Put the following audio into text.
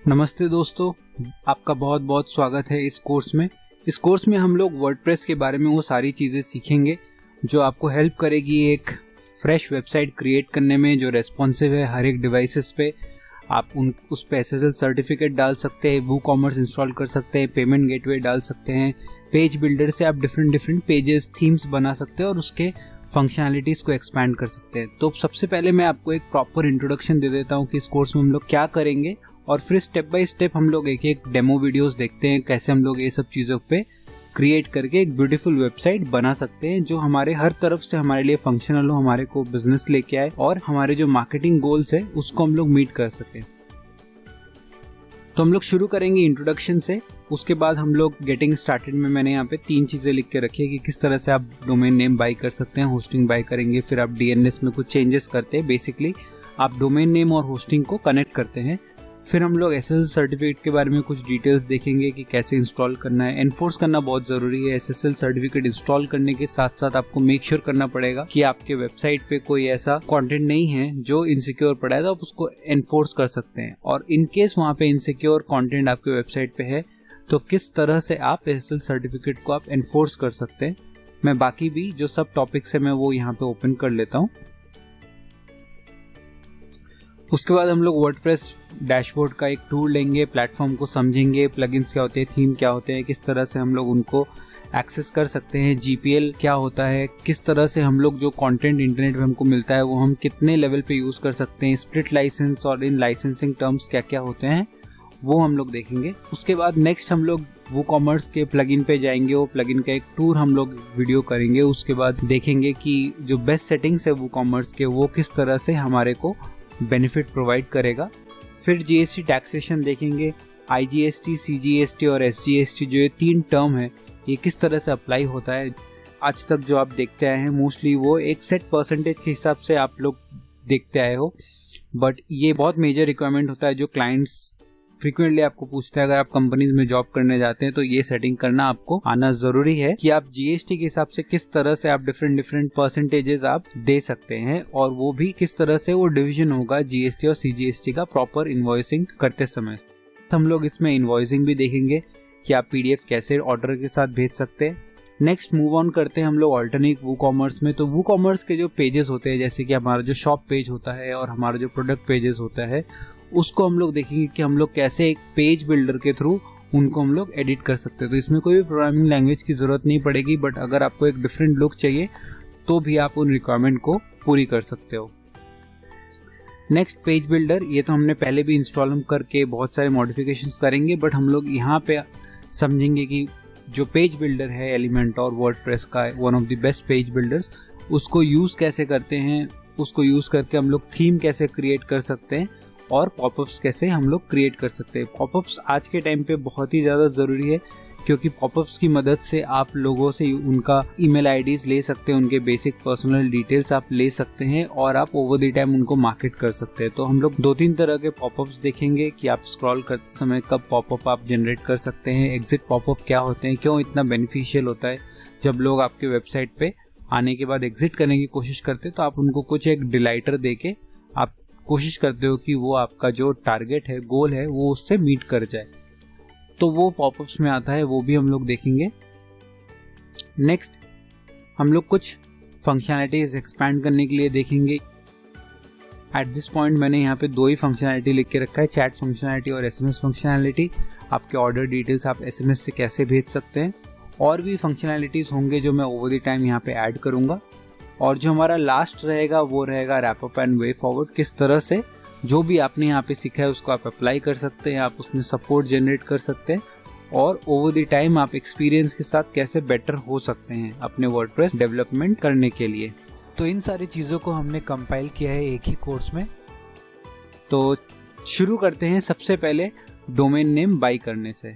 नमस्ते दोस्तों, आपका बहुत बहुत स्वागत है इस कोर्स में। इस कोर्स में हम लोग वर्डप्रेस के बारे में वो सारी चीज़ें सीखेंगे जो आपको हेल्प करेगी एक फ्रेश वेबसाइट क्रिएट करने में, जो रेस्पॉन्सिव है हर एक डिवाइसेस पे। आप उस पे SSL सर्टिफिकेट डाल सकते हैं, वूकॉमर्स इंस्टॉल कर सकते हैं, पेमेंट गेटवे डाल सकते हैं, पेज बिल्डर से आप डिफरेंट पेजेस, थीम्स बना सकते हैं और उसके फंक्शनैलिटीज़ को एक्सपैंड कर सकते हैं। तो सबसे पहले मैं आपको एक प्रॉपर इंट्रोडक्शन दे देता हूँ कि इस कोर्स में हम लोग क्या करेंगे, और फिर स्टेप बाय स्टेप हम लोग एक एक डेमो वीडियोस देखते हैं कैसे हम लोग ये सब चीज़ों पे क्रिएट करके एक ब्यूटीफुल वेबसाइट बना सकते हैं जो हमारे हर तरफ से हमारे लिए फंक्शनल हो, हमारे को बिजनेस लेके आए और हमारे जो मार्केटिंग गोल्स है उसको हम लोग मीट कर सकें। तो हम लोग शुरू करेंगे इंट्रोडक्शन से, उसके बाद हम लोग गेटिंग स्टार्टेड में मैंने यहाँ पे 3 चीज़ें लिख के रखी है कि किस तरह से आप डोमेन नेम बाई कर सकते हैं, होस्टिंग बाई करेंगे, फिर आप DNS में कुछ चेंजेस करते हैं। बेसिकली आप डोमेन नेम और होस्टिंग को कनेक्ट करते हैं। फिर हम लोग SSL सर्टिफिकेट के बारे में कुछ डिटेल्स देखेंगे कि कैसे इंस्टॉल करना है। एनफोर्स करना बहुत ज़रूरी है। SSL सर्टिफिकेट इंस्टॉल करने के साथ साथ आपको मेक श्योर करना पड़ेगा कि आपके वेबसाइट पे कोई ऐसा कंटेंट नहीं है जो इनसिक्योर पड़ा है, तो आप उसको एनफोर्स कर सकते हैं। और इन केस वहाँ पे इनसिक्योर कंटेंट आपके वेबसाइट पे है तो किस तरह से आप SSL सर्टिफिकेट को आप एनफोर्स कर सकते हैं। मैं बाकी भी जो सब टॉपिक्स है मैं वो यहाँ पे ओपन कर लेता हूँ। उसके बाद हम लोग वर्डप्रेस डैशबोर्ड का एक टूल लेंगे, प्लेटफॉर्म को समझेंगे, प्लगइन्स क्या होते हैं, थीम क्या होते हैं, किस तरह से हम लोग उनको एक्सेस कर सकते हैं, GPL क्या होता है, किस तरह से हम लोग जो कंटेंट इंटरनेट पे हमको मिलता है वो हम कितने लेवल पे यूज़ कर सकते हैं, स्प्लिट लाइसेंस और इन लाइसेंसिंग टर्म्स क्या क्या होते हैं वो हम लोग देखेंगे। उसके बाद नेक्स्ट हम लोग वूकॉमर्स के प्लगइन पे जाएंगे, वो प्लगइन का एक टूर हम लोग वीडियो करेंगे। उसके बाद देखेंगे कि जो बेस्ट सेटिंग्स है वूकॉमर्स के वो किस तरह से हमारे को बेनिफिट प्रोवाइड करेगा। फिर GST टैक्सेशन देखेंगे, IGST, CGST और SGST जो ये 3 टर्म है ये किस तरह से अप्लाई होता है। आज तक जो आप देखते आए हैं मोस्टली वो एक सेट परसेंटेज के हिसाब से आप लोग देखते आए हो, बट ये बहुत मेजर रिक्वायरमेंट होता है जो क्लाइंट्स फ्रीक्वेंटली आपको पूछते हैं। अगर आप कंपनीज में जॉब करने जाते हैं तो ये सेटिंग करना आपको आना जरूरी है कि आप GST के हिसाब से किस तरह से आप डिफरेंट परसेंटेजेस आप दे सकते हैं, और वो भी किस तरह से वो डिवीजन होगा GST और CGST का प्रॉपर इन्वॉइसिंग करते समय। हम लोग इसमें इन्वॉइसिंग भी देखेंगे कि आप PDF कैसे ऑर्डर के साथ भेज सकते हैं। नेक्स्ट मूव ऑन करते हैं हम लोग ऑल्टरनेट वूकॉमर्स में। तो वूकॉमर्स के जो पेजेस होते हैं, जैसे कि हमारा जो शॉप पेज होता है और हमारा जो प्रोडक्ट पेजेस होता है, उसको हम लोग देखेंगे कि हम लोग कैसे एक पेज बिल्डर के थ्रू उनको हम लोग एडिट कर सकते हैं। तो इसमें कोई भी प्रोग्रामिंग लैंग्वेज की ज़रूरत नहीं पड़ेगी, बट अगर आपको एक डिफरेंट लुक चाहिए तो भी आप उन रिक्वायरमेंट को पूरी कर सकते हो। नेक्स्ट पेज बिल्डर, ये तो हमने पहले भी इंस्टॉल करके बहुत सारे मॉडिफिकेशंस करेंगे, बट हम लोग यहाँ पे समझेंगे कि जो पेज बिल्डर है एलिमेंट और वर्डप्रेस का one of the best page builders, उसको यूज़ कैसे करते हैं, उसको यूज़ करके हम लोग थीम कैसे क्रिएट कर सकते हैं और पॉपअप्स कैसे हम लोग क्रिएट कर सकते हैं। पॉपअप्स आज के टाइम पे बहुत ही ज़्यादा ज़रूरी है, क्योंकि पॉपअप्स की मदद से आप लोगों से उनका ईमेल IDs ले सकते हैं, उनके बेसिक पर्सनल डिटेल्स आप ले सकते हैं और आप ओवर द टाइम उनको मार्केट कर सकते हैं। तो हम लोग 2-3 तरह के पॉपअप्स देखेंगे कि आप स्क्रॉल करते समय कब पॉपअप आप जनरेट कर सकते हैं, एग्जिट पॉपअप क्या होते हैं, क्यों इतना बेनिफिशियल होता है जब लोग आपके वेबसाइट पे आने के बाद एग्जिट करने की कोशिश करते हैं, तो आप उनको कुछ एक डिलाइटर दे के आप कोशिश करते हो कि वो आपका जो टारगेट है, गोल है, वो उससे मीट कर जाए। तो वो पॉपअप्स में आता है, वो भी हम लोग देखेंगे। नेक्स्ट हम लोग कुछ फंक्शनैलिटीज एक्सपैंड करने के लिए देखेंगे। एट दिस पॉइंट मैंने यहाँ पे 2 ही फंक्शनैलिटी लिख के रखा है, चैट फंक्शनैलिटी और SMS फंक्शनैलिटी। आपके ऑर्डर डिटेल्स आप SMS से कैसे भेज सकते हैं, और भी फंक्शनैलिटीज होंगे जो मैं ओवर द टाइम यहाँ पे ऐड करूँगा। और जो हमारा लास्ट रहेगा वो रहेगा wrap up and way forward. किस तरह से जो भी आपने यहाँ पे सीखा है उसको आप अप्लाई कर सकते हैं, आप उसमें सपोर्ट जनरेट कर सकते हैं, और ओवर द टाइम आप एक्सपीरियंस के साथ कैसे बेटर हो सकते हैं अपने वर्डप्रेस डेवलपमेंट करने के लिए। तो इन सारी चीज़ों को हमने कंपाइल किया है एक ही कोर्स में। तो शुरू करते हैं सबसे पहले डोमेन नेम बाई करने से।